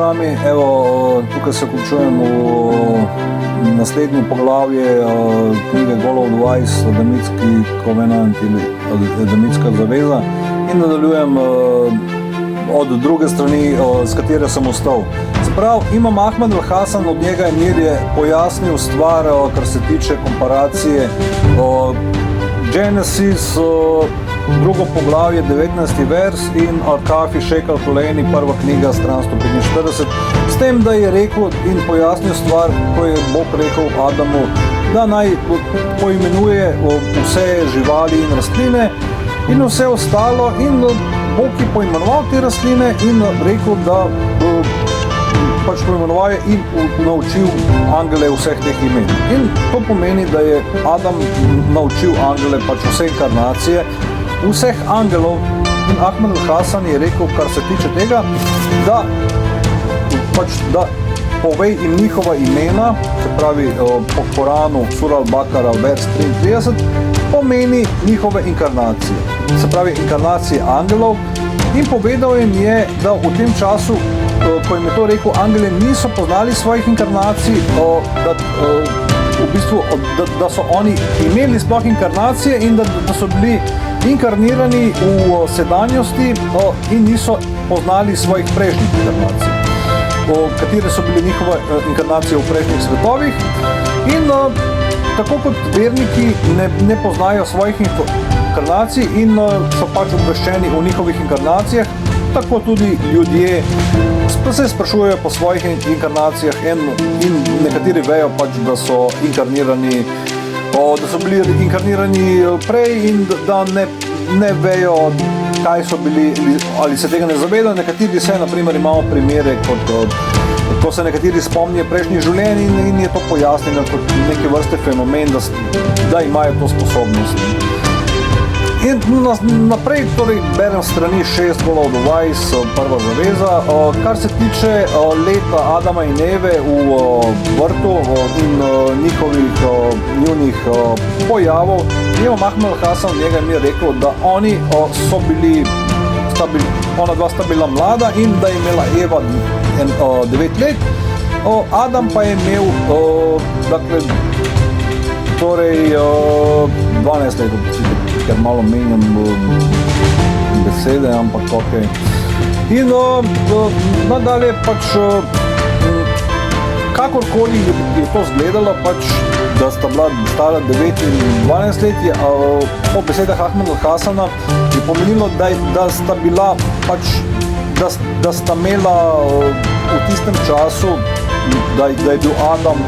vami. Evo, tukaj se končujem v naslednje poglavje knjige Goal of the Wise, Adamitski Covenant ali Adamitska zaveza in nadaljujem od druge strani, z katere sem ostal. Sprav, Imam Ahmed al-Hasan, od njega Emir je pojasnil stvar, kar se tiče komparacije Genesis, drugo poglavje, 19. vers in Al-Kafi Sheikh al-Kulejni, prva knjiga, stran 145, s tem, da je rekel in pojasnil stvar, ko je Bog rekel Adamu, da naj poimenuje vse živali in rastline in vse ostalo, in Bog je poimenoval te rastline in rekel, da pač poimenoval in naučil angele vseh teh imen. In to pomeni, da je Adam naučil angele pač vse inkarnacije, vseh angelov, in Ahmed al-Hasan je rekel, kar se tiče tega, da pač da povej jim njihova imena, se pravi po Koranu, Sura al-Bakara, vers 33, pomeni njihove inkarnacije, se pravi inkarnacije angelov, in povedal jim je, da v tem času, ko jim je to rekel, angeli niso poznali svojih inkarnacij, da so oni imeli sploh inkarnacije in da so bili inkarnirani v sedanjosti in niso poznali svojih prejšnjih inkarnacij, katere so bile njihove inkarnacije v prejšnjih svetovih. In tako kot verniki ne poznajo svojih inkarnacij in so pač obveščeni o njihovih inkarnacijah, tako tudi ljudje se sprašujejo po svojih inkarnacijah in nekateri vejo pač, da so inkarnirani, da so bili inkarnirani prej in da ne vejo, kaj so bili, ali se tega ne zavedajo. Nekateri se, naprimer imamo primere, ko se nekateri spomnijo prejšnjih življenj in je to pojasnjeno kot neke vrste fenomen, da imajo to sposobnost. In naprej torej berem strani 6 Goal of the Wise, prva zaveza. Kar se tiče leta Adama in Eve v vrtu in njunih pojavov, Imam Ahmed al-Hasan, njega mi je rekel, da oni so bili, ona dva sta bila mlada in da je imela Eva 9 let, Adam pa je imel torej 12 let, ker malo menjam besede, ampak ok. In nadalje pač, kakorkoli je to izgledalo, pač, da sta bila stara 9 in 12 let, po besedah Ahmed al-Hasana je pomenilo, da sta bila pač, da sta imela v tistem času, da je bil Adam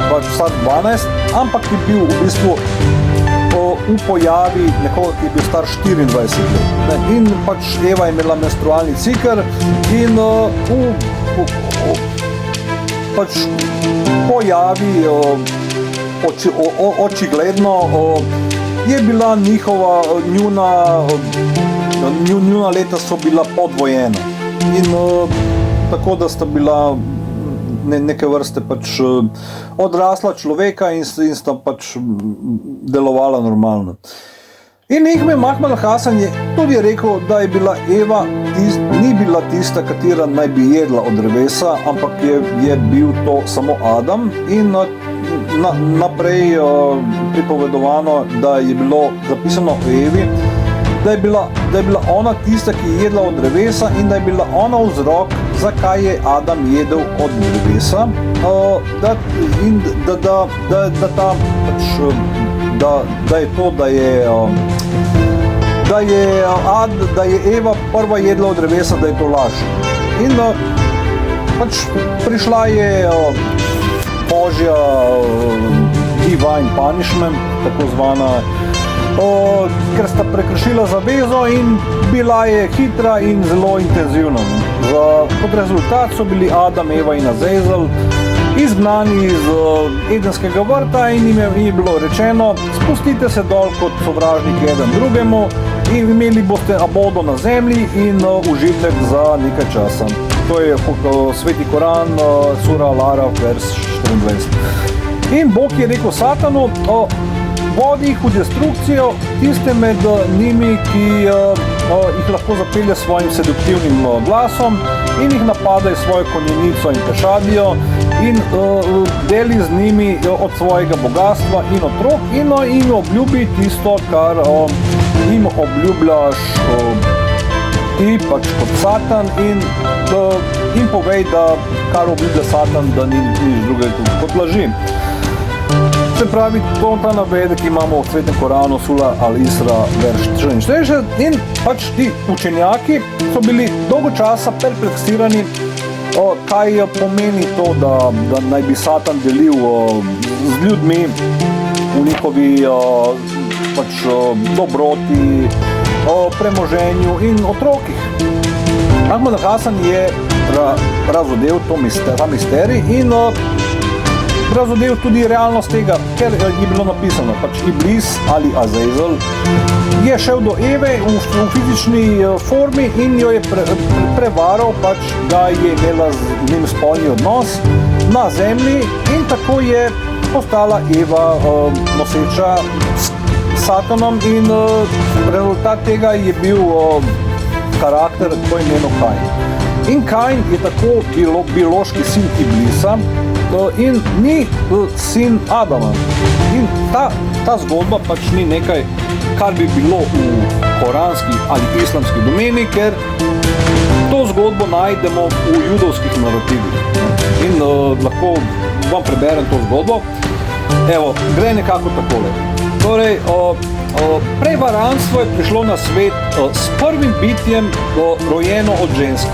pač vsak 12, ampak je bil v bistvu v pojavi nekoga, ki je bil star 24 let. In pač Eva je imela menstrualni cikel in pač pojavi očigledno je bila njuna leta so bila podvojena. In tako, da sta bila neke vrste pač odrasla človeka in sta pač delovala normalno. In Imam Ahmed al-Hasan je tudi rekel, da je bila Eva ni bila tista, katera naj bi jedla od drevesa, ampak je bil to samo Adam. In naprej pripovedovano, da je bilo zapisano o Evi, da je bila ona tista, ki je jedla od drevesa in da je bila ona vzrok, zakaj je Adam jedel od drevesa, in da je to, da je Eva prva jedla od drevesa, da je to laž. In pač prišla je Božja divine punishment, tako zvana, ker sta prekršila zavezo in bila je hitra in zelo intenzivna. Kot rezultat so bili Adam, Eva in Azazel izgnani iz Edenskega vrta in jim je bilo rečeno, spustite se dol kot sovražniki eden drugemu in imeli boste abodo na zemlji in užitek za nekaj časa. To je Sveti Koran, Sura Al-Araf, vers 24. In Bog je rekel Satanu, vodi jih v destrukcijo, tiste med njimi, ki jih lahko zapelje svojim seduktivnim glasom, in jih napadajo svojo konjenico in pešadijo in deli z njimi od svojega bogatstva in otrok in jim obljubi tisto, kar jim obljubljaš ti pač kot Satan in povej, da kar obljublja Satan, da ni nič drugega kot laži. Se pravi, to ta navedek imamo v Svetem Koranu, Sura Al-Isra, verš 64, in pač ti učenjaki so bili dolgo časa perpleksirani, kaj pomeni to, da naj bi Satan delil z ljudmi v njihovi pač dobroti, premoženju in otrokih. Ahmad Hasan je razodel ta misterij in razodel tudi realnost tega, ker je bilo napisano, pač Iblis ali Azazel je šel do Eve v fizični formi in jo je prevaral, pač da je imela z njim spolni odnos na zemlji in tako je postala Eva noseča s Satanom in rezultat tega je bil karakter po imenu Kain. In Kain je tako biološki sin Iblisa in ni sin Adama. In ta zgodba pač ni nekaj, kar bi bilo v koranski ali islamski domeni, ker to zgodbo najdemo v judovskih narativih. In lahko vam preberem to zgodbo. Evo, gre nekako takole. Torej, prevarantstvo je prišlo na svet s prvim bitjem rojeno od ženske.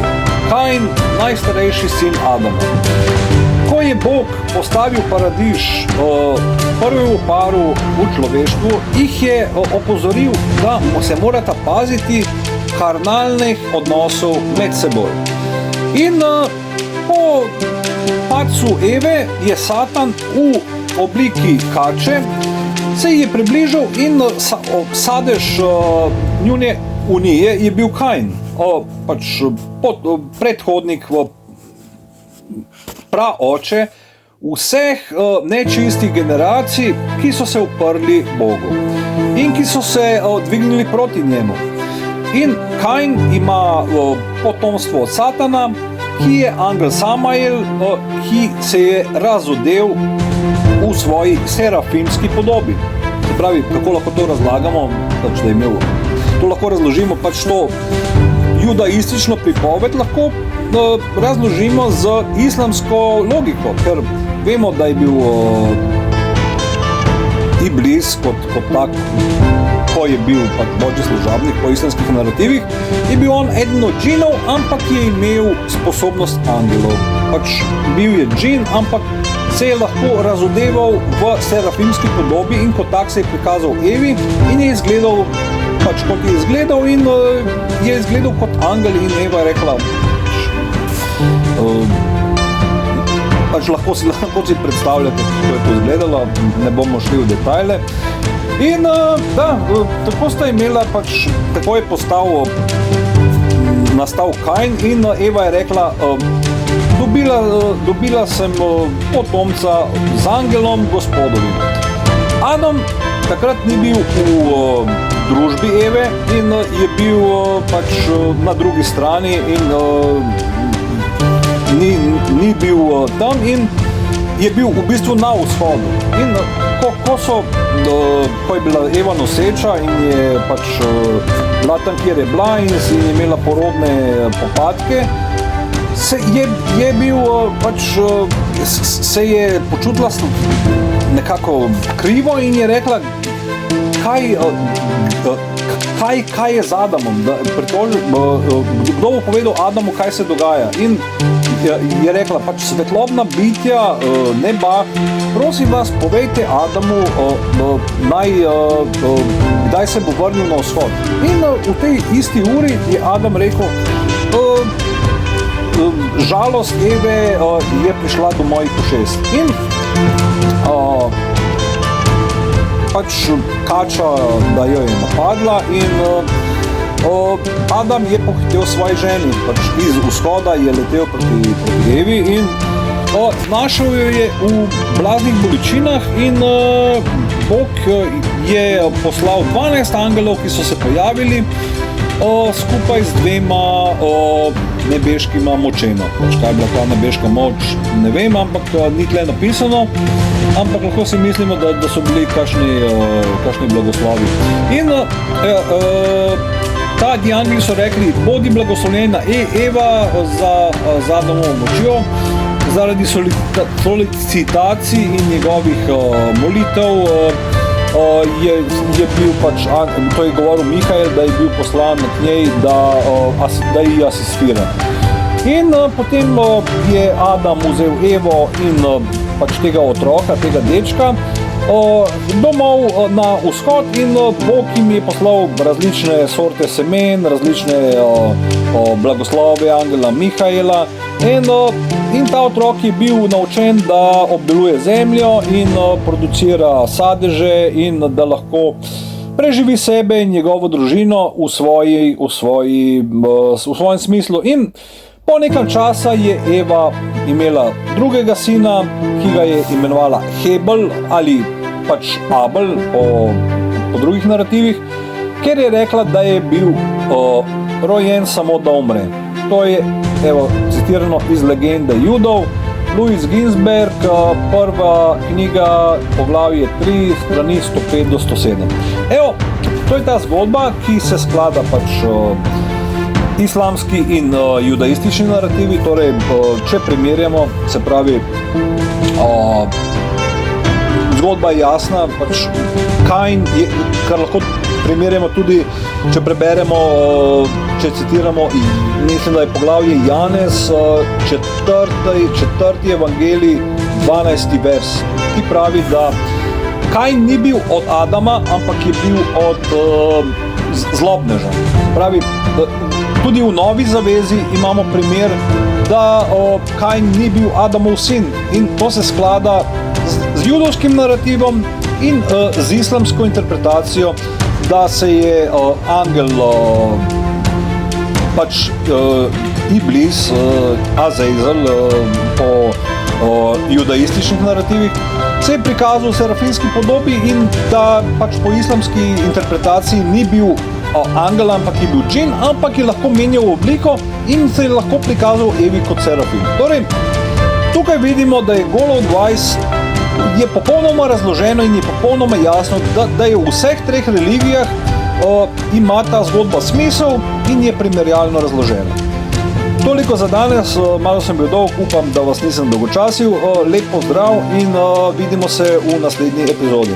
Kain, najstarejši sin Adama. Ko je Bog postavil paradiž prvemu paru v človeštvu, jih je opozoril, da se morata paziti karnalnih odnosov med seboj. In po padcu Eve je Satan v obliki kače se je približal in sadež njune unije je bil Kain, pač predhodnik, praoče vseh nečistih generacij, ki so se uprli Bogu in ki so se dvignili proti njemu. In Kain ima potomstvo od Satana, ki je angel Samael, ki se je razodel v svoji serafimski podobi. Se pravi, kako lahko to razlagamo, pač da je imel, to lahko razložimo, pač to judaistično pripoved lahko razložimo z islamsko logiko, ker vemo, da je bil Iblis kot tak, ko je bil pač božji služabnik po islamskih narativih, je bil on eden od džinov, ampak je imel sposobnost angelov. Pač bil je džin, ampak se je lahko razodeval v serafimski podobi in kot tak se je prikazal Evi in je izgledal pač kot je izgledal in je izgledal kot angel in Eva je rekla pač lahko si predstavljate, kako je to izgledalo, ne bomo šli v detajle. In da, tako sta imela pač, tako je nastal Kain in Eva je rekla, dobila sem potomca z angelom gospodovim. Adam takrat ni bil v družbi Eve in je bil pač na drugi strani in ni bil tam in je bil v bistvu na vzhodu. In ko je bila Eva noseča in je pač bila tam, kjer je bila in je imela porodne popadke, se je počutila nekako krivo in je rekla, kaj je z Adamom, kdo bo povedal Adamu, kaj se dogaja. In je rekla, pač svetlobna bitja neba, prosim vas, povejte Adamu, kdaj se bo vrnil na vzhod. In v tej isti uri je Adam rekel, žalost Eve je prišla do mojih ušes. In pač kača, da jo je napadla in Adam je pohitel svoji ženi, pač iz vzhoda je letel proti Evi in našel jo je v blaznih bolečinah in Bog je poslal 12 angelov, ki so se pojavili skupaj z dvema nebeškima močema. Kaj je bila ta nebeška moč, ne vem, ampak ni tle napisano, ampak lahko si mislimo, da so bili kakšni blagoslovi. In ta angeli so rekli, bodi blagoslovljena Eva za Adamovo močjo, zaradi solicitacij in njegovih molitev je bil pač, to je govoril Mihael, da je bil poslan k njej, da ji asistira. In potem je Adam vzel Evo in pač tega otroka, tega dečka, domov na vzhod in Bog jim je poslal različne sorte semen, različne blagoslove angela Mihaela in ta otrok je bil naučen, da obdeluje zemljo in producira sadeže in da lahko preživi sebe in njegovo družino v svojem smislu. In po nekaj časa je Eva imela drugega sina, ki ga je imenovala Hebel ali pač Abel po drugih narativih, ker je rekla, da je bil rojen samo da umre. To je, evo, citirano iz Legende Judov, Louis Ginzberg, prva knjiga, poglavje 3, strani 105 do 107. Evo, to je ta zgodba, ki se sklada pač islamski in judaistični narativi, torej, če primerjamo, se pravi, zgodba je jasna, pač Kain je, kar lahko primerjamo tudi, če preberemo, če citiramo, mislim, da je poglavje Janez, četrti evangelij, 12. vers, ki pravi, da Kain ni bil od Adama, ampak je bil od zlobneža. Pravi, tudi v Novi zavezi imamo primer, da Kain ni bil Adamov sin in to se sklada z judovskim narativom in z islamsko interpretacijo, da se je angel pač Iblis, Azazel po judaističnih narativih, se je prikazal v serafinski podobi in da pač po islamski interpretaciji ni bil angel, ampak je bil džin, ampak je lahko menjal obliko in se je lahko prikazal Evi kot serafin. Torej, tukaj vidimo, da je Golov 20 je popolnoma razloženo in je popolnoma jasno, da je v vseh treh religijah ima ta zgodba smisel in je primerjalno razložena. Toliko za danes, malo sem bil dolg, upam, da vas nisem dolgočasil. Lep pozdrav in vidimo se v naslednji epizodi.